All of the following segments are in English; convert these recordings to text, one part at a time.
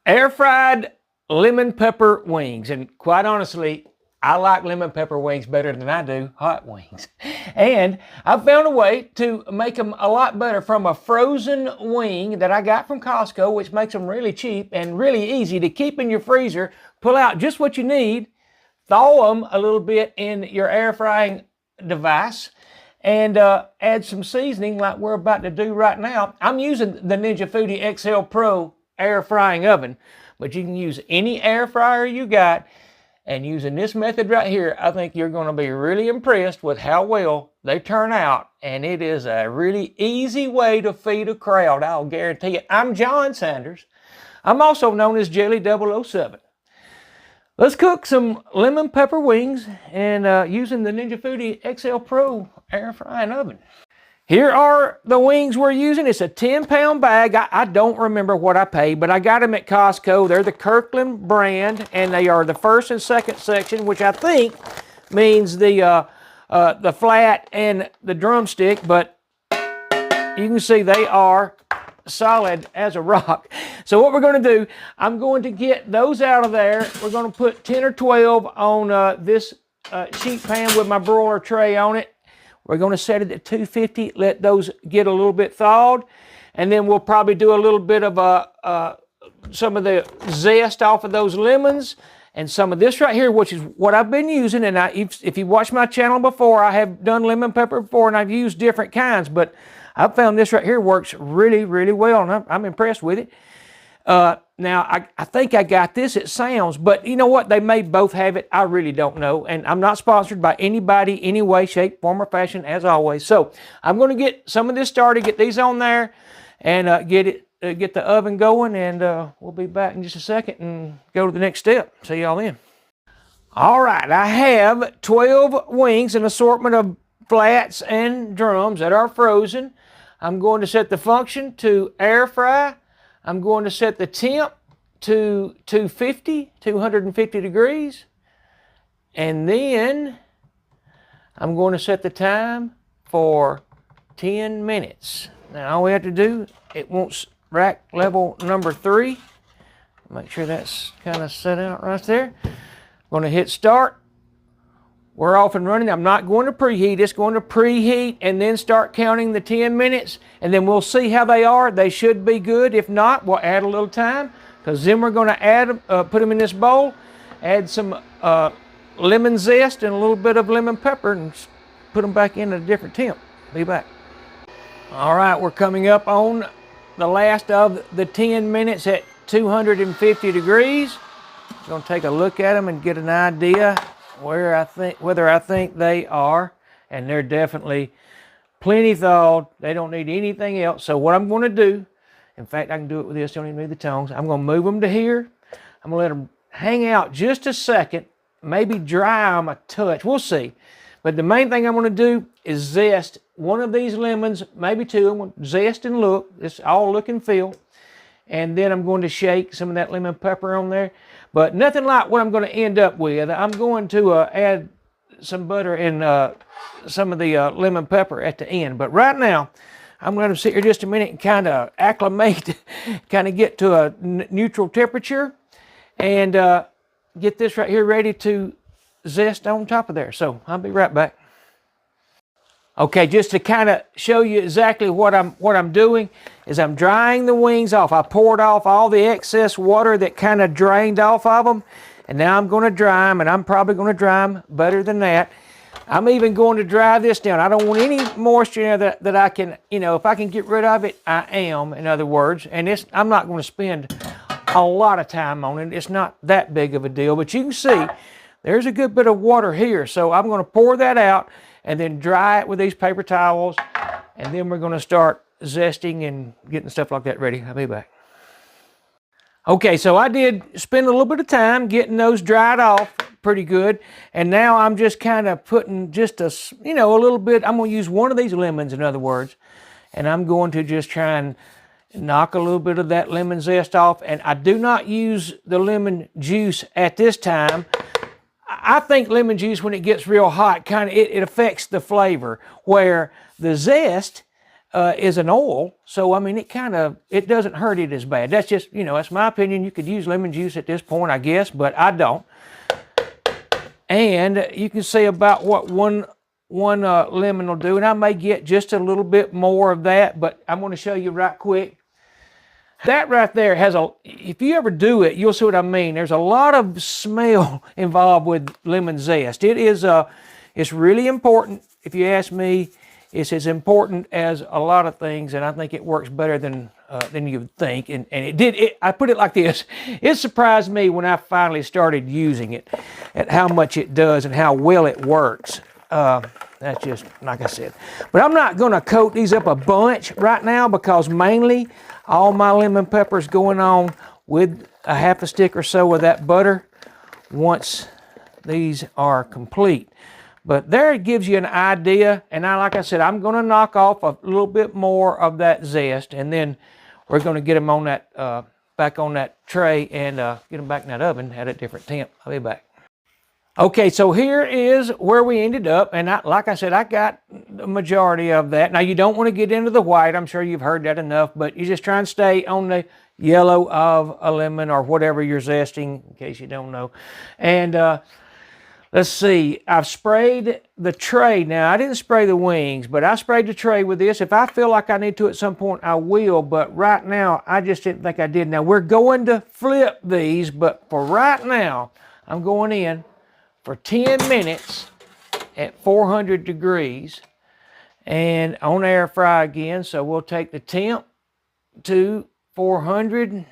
Air fried lemon pepper wings. And quite honestly, I like lemon pepper wings better than I do hot wings. And I found a way to make them a lot better from a frozen wing that I got from Costco, which makes them really cheap and really easy to keep in your freezer. Pull out just what you need, thaw them a little bit in your air frying device, and add some seasoning like we're about to do right now. I'm using the Ninja Foodi XL Pro air frying oven, but you can use any air fryer you got. And using this method right here, I think you're going to be really impressed with how well they turn out. And it is a really easy way to feed a crowd, I'll guarantee it. I'm John Sanders. I'm also known as Jelly 007. Let's cook some lemon pepper wings and using the Ninja Foodi XL Pro air frying oven. Here are the wings we're using. It's a 10-pound bag. I don't remember what I paid, but I got them at Costco. They're the Kirkland brand, and they are the first and second section, which I think means the flat and the drumstick, but you can see they are solid as a rock. So what we're going to do, I'm going to get those out of there. We're going to put 10 or 12 on this sheet pan with my broiler tray on it. We're going to set it at 250, let those get a little bit thawed, and then we'll probably do a little bit of some of the zest off of those lemons and some of this right here, which is what I've been using. And if you watched my channel before, I have done lemon pepper before, and I've used different kinds, but I've found this right here works really, really well, and I'm impressed with it. Now, I think I got this at Sam's, but you know what? They may both have it. I really don't know. And I'm not sponsored by anybody, any way, shape, form, or fashion, as always. So I'm going to get some of this started, get these on there, and get the oven going. And we'll be back in just a second and go to the next step. See y'all then. All right, I have 12 wings, an assortment of flats and drums that are frozen. I'm going to set the function to air fry. I'm going to set the temp to 250 degrees. And then I'm going to set the time for 10 minutes. Now all we have to do, it wants rack level number 3. Make sure that's kind of set out right there. I'm going to hit start. We're off and running. I'm not going to preheat. It's going to preheat and then start counting the 10 minutes. And then we'll see how they are. They should be good. If not, we'll add a little time. Because then we're going to add, put them in this bowl, add some lemon zest and a little bit of lemon pepper and put them back in at a different temp. Be back. All right, we're coming up on the last of the 10 minutes at 250 degrees. I'm going to take a look at them and get an idea whether I think they are, and they're definitely plenty thawed. They don't need anything else. So what I'm going to do, in fact, I can do it with this, don't even need the tongs. I'm going to move them to here. I'm going to let them hang out just a second, maybe dry them a touch. We'll see. But the main thing I'm going to do is zest one of these lemons, maybe two. I'm going to zest and look. It's all look and feel. And then I'm going to shake some of that lemon pepper on there. But nothing like what I'm going to end up with. I'm going to add some butter and some of the lemon pepper at the end. But right now, I'm going to sit here just a minute and kind of acclimate, kind of get to a neutral temperature, and get this right here ready to zest on top of there. So I'll be right back. Okay, just to kind of show you exactly what I'm doing is I'm drying the wings off. I poured off all the excess water that kind of drained off of them, and now I'm going to dry them, and I'm probably going to dry them better than that. I'm even going to dry this down. I don't want any moisture that I can, if I can get rid of it, I am, in other words. And I'm not going to spend a lot of time on it. It's not that big of a deal, but you can see there's a good bit of water here. So I'm going to pour that out and then dry it with these paper towels, and then we're going to start zesting and getting stuff like that ready. I'll be back. Okay, so I did spend a little bit of time getting those dried off pretty good, and now I'm just kind of putting just a little bit. I'm going to use one of these lemons, in other words, and I'm going to just try and knock a little bit of that lemon zest off. And I do not use the lemon juice at this time. I think lemon juice, when it gets real hot, it affects the flavor, where the zest is an oil, so I mean it doesn't hurt it as bad. That's just, that's my opinion. You could use lemon juice at this point, I guess, but I don't. And you can see about what one lemon will do, and I may get just a little bit more of that, but I'm going to show you right quick. That right there has if you ever do it, you'll see what I mean. There's a lot of smell involved with lemon zest. It's really important. If you ask me, it's as important as a lot of things, and I think it works better than you would think. And it did. I put it like this: it surprised me when I finally started using it, at how much it does and how well it works. That's just like I said. But I'm not going to coat these up a bunch right now, because mainly all my lemon peppers going on with a half a stick or so of that butter once these are complete. But there it gives you an idea, and like I said, I'm going to knock off a little bit more of that zest, and then we're going to get them on that back on that tray and get them back in that oven at a different temp. I'll be back. Okay, so here is where we ended up, and like I said, I got the majority of that. Now, you don't want to get into the white. I'm sure you've heard that enough, but you just try and stay on the yellow of a lemon or whatever you're zesting, in case you don't know. And let's see, I've sprayed the tray. Now, I didn't spray the wings, but I sprayed the tray with this. If I feel like I need to at some point, I will, but right now, I just didn't think I did. Now, we're going to flip these, but for right now, I'm going in for 10 minutes at 400 degrees and on air fry again. So we'll take the temp to 400,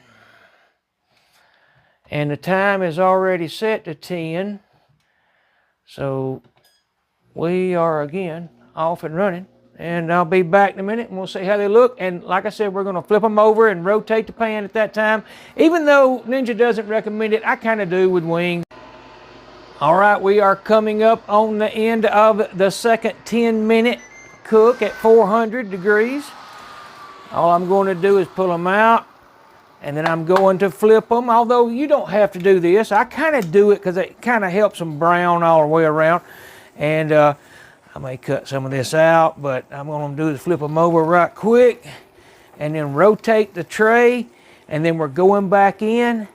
and the time is already set to 10. So we are again off and running, and I'll be back in a minute and we'll see how they look. And like I said, we're going to flip them over and rotate the pan at that time. Even though Ninja doesn't recommend it, I kind of do with wings. All right, we are coming up on the end of the second 10-minute cook at 400 degrees. All I'm going to do is pull them out, and then I'm going to flip them, although you don't have to do this. I kind of do it because it kind of helps them brown all the way around. And I may cut some of this out, but I'm going to do is flip them over right quick and then rotate the tray, and then we're going back in.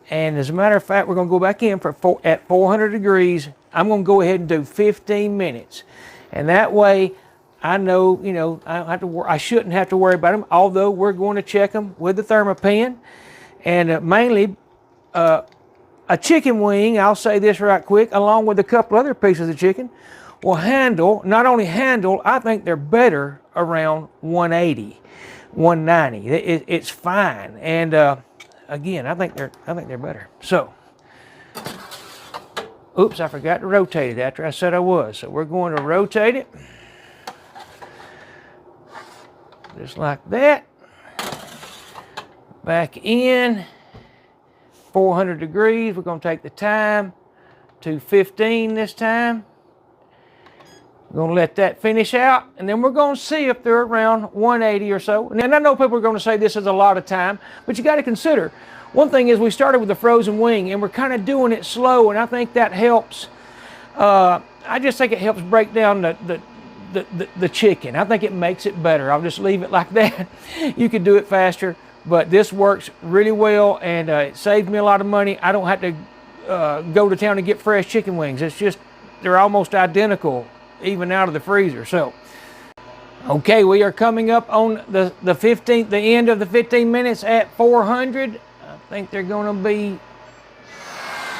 And as a matter of fact, we're going to go back in at 400 degrees. I'm going to go ahead and do 15 minutes. And that way, I know, I shouldn't have to worry about them, although we're going to check them with the thermopan. And mainly, a chicken wing, I'll say this right quick, along with a couple other pieces of chicken, will not only handle, I think they're better around 180, 190. It's fine. And again, I think they're better. So, oops, I forgot to rotate it after I said I was. So we're going to rotate it. Just like that. Back in. 400 degrees. We're going to take the time to 15 this time. We're going to let that finish out, and then we're going to see if they're around 180 or so. And then I know people are going to say this is a lot of time, but you got to consider, one thing is we started with the frozen wing, and we're kind of doing it slow, and I think that helps. I just think it helps break down the chicken. I think it makes it better. I'll just leave it like that. You could do it faster, but this works really well, and it saves me a lot of money. I don't have to go to town and get fresh chicken wings. It's just, they're almost identical, even out of the freezer. So, okay, we are coming up on the end of the 15 minutes at 400. I think they're going to be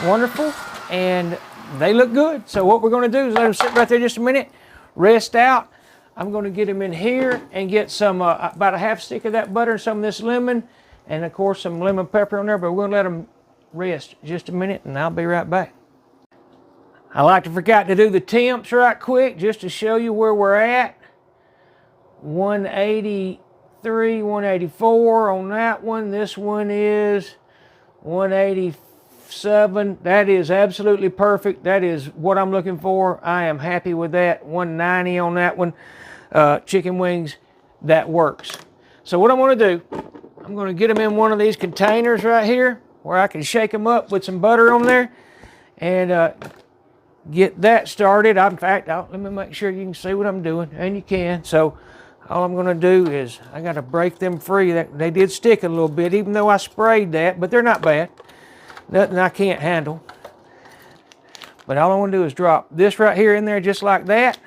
wonderful, and they look good. So what we're going to do is let them sit right there just a minute, rest out. I'm going to get them in here and get some about a half stick of that butter and some of this lemon, and of course some lemon pepper on there. But we're going to let them rest just a minute, and I'll be right back. I like to forget to do the temps right quick just to show you where we're at. 183, 184 on that one. This one is 187. That is absolutely perfect. That is what I'm looking for. I am happy with that. 190 on that one. Chicken wings, that works. So what I'm going to do, I'm going to get them in one of these containers right here where I can shake them up with some butter on there and get that started. In fact, let me make sure you can see what I'm doing, and you can. So all I'm gonna do is, I gotta break them free. They did stick a little bit, even though I sprayed that, but they're not bad. Nothing I can't handle. But all I wanna do is drop this right here in there just like that.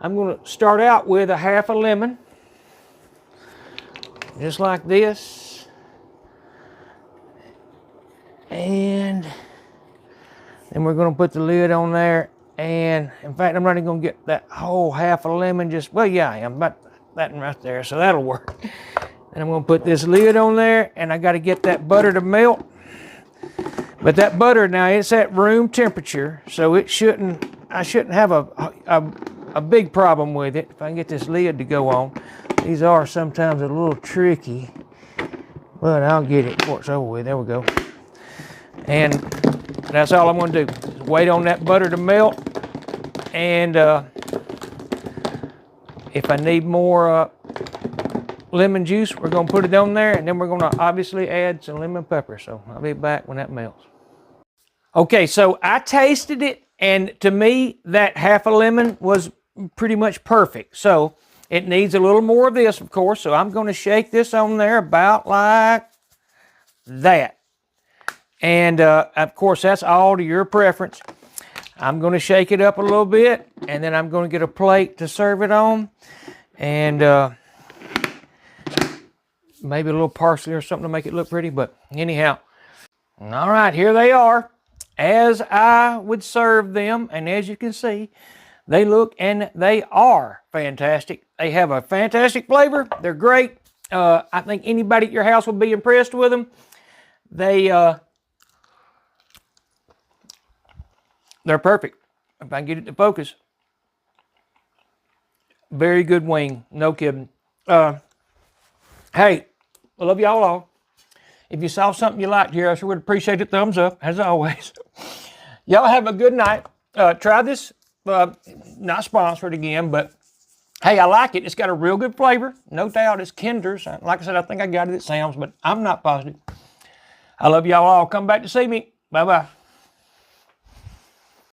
I'm gonna start out with a half a lemon. Just like this. And then we're gonna put the lid on there. And in fact, I'm not even gonna get that whole half a lemon, just, well, yeah, I am, about that one right there, so that'll work. And I'm gonna put this lid on there, and I gotta get that butter to melt. But that butter now, it's at room temperature, so I shouldn't have a big problem with it if I can get this lid to go on. These are sometimes a little tricky, but I'll get it before it's over with. There we go. And that's all I'm gonna do. Just wait on that butter to melt. And if I need more lemon juice, we're gonna put it on there, and then we're gonna obviously add some lemon pepper. So I'll be back when that melts. Okay, so I tasted it, and to me, that half a lemon was pretty much perfect. So it needs a little more of this, of course. So I'm gonna shake this on there about like that. And of course, that's all to your preference. I'm gonna shake it up a little bit, and then I'm gonna get a plate to serve it on. And maybe a little parsley or something to make it look pretty, but anyhow. All right, here they are, as I would serve them. And as you can see, they look and they are fantastic. They have a fantastic flavor. They're great. I think anybody at your house will be impressed with them. They're perfect. If I can get it to focus. Very good wing, no kidding. Hey, I love y'all all. If you saw something you liked here, I sure would appreciate a thumbs up, as always. Y'all have a good night. Try this, not sponsored again, but hey, I like it. It's got a real good flavor. No doubt it's Kinder's. Like I said, I think I got it at Sam's, but I'm not positive. I love y'all all. Come back to see me. Bye-bye.